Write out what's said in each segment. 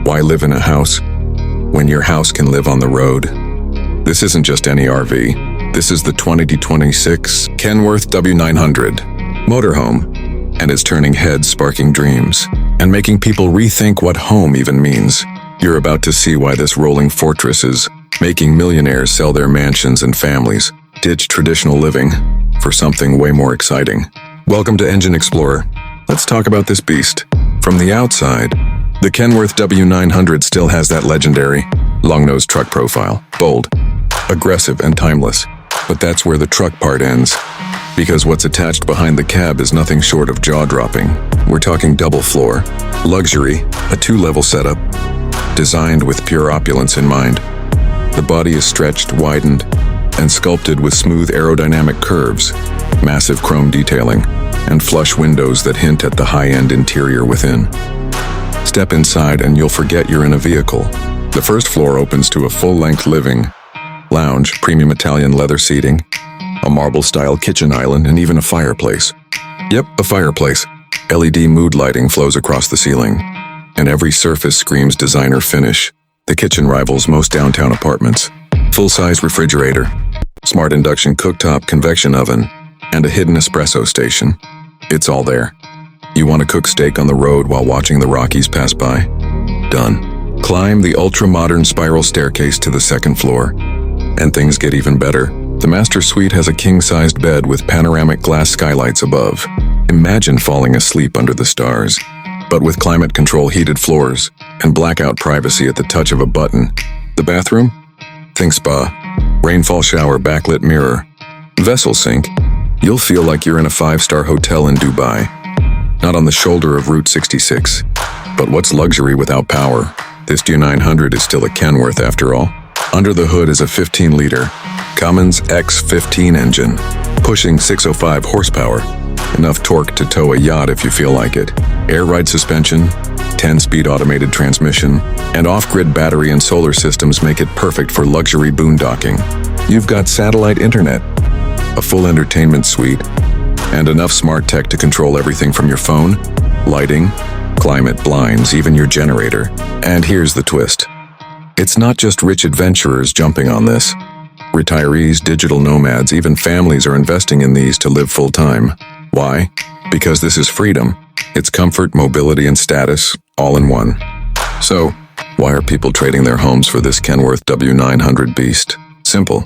Why live in a house when your house can live on the road? This isn't just any RV. This is the 2026 Kenworth W900 Motorhome, and it's turning heads, sparking dreams, and making people rethink what home even means. You're about to see why this rolling fortress is making millionaires sell their mansions and families, ditch traditional living for something way more exciting. Welcome to Engine Explorer. Let's talk about this beast. From the outside, the Kenworth W900 still has that legendary, long-nosed truck profile. Bold, aggressive, and timeless. But that's where the truck part ends. Because what's attached behind the cab is nothing short of jaw-dropping. We're talking double floor, luxury, a 2-level setup, designed with pure opulence in mind. The body is stretched, widened, and sculpted with smooth aerodynamic curves, massive chrome detailing, and flush windows that hint at the high-end interior within. Step inside and you'll forget you're in a vehicle. The first floor opens to a full-length living, lounge, premium Italian leather seating, a marble-style kitchen island, and even a fireplace. Yep, a fireplace. LED mood lighting flows across the ceiling, and every surface screams designer finish. The kitchen rivals most downtown apartments. Full-size refrigerator, smart induction cooktop, convection oven, and a hidden espresso station. It's all there. You want to cook steak on the road while watching the Rockies pass by? Done. Climb the ultra-modern spiral staircase to the second floor, and things get even better. The master suite has a king-sized bed with panoramic glass skylights above. Imagine falling asleep under the stars, but with climate control heated floors and blackout privacy at the touch of a button. The bathroom? Think spa, rainfall shower, backlit mirror, vessel sink. You'll feel like you're in a 5-star hotel in Dubai, not on the shoulder of Route 66. But what's luxury without power? This W900 is still a Kenworth after all. Under the hood is a 15-liter Cummins X15 engine, pushing 605 horsepower, enough torque to tow a yacht if you feel like it. Air ride suspension, 10-speed automated transmission, and off-grid battery and solar systems make it perfect for luxury boondocking. You've got satellite internet, a full entertainment suite, and enough smart tech to control everything from your phone, lighting, climate, blinds, even your generator. And here's the twist. It's not just rich adventurers jumping on this. Retirees, digital nomads, even families are investing in these to live full-time. Why? Because this is freedom. It's comfort, mobility, and status, all in one. So, why are people trading their homes for this Kenworth W900 beast? Simple.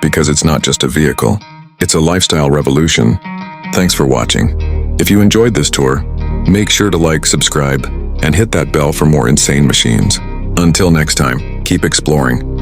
Because it's not just a vehicle. It's a lifestyle revolution. Thanks for watching. If you enjoyed this tour, make sure to like, subscribe, and hit that bell for more insane machines. Until next time, keep exploring.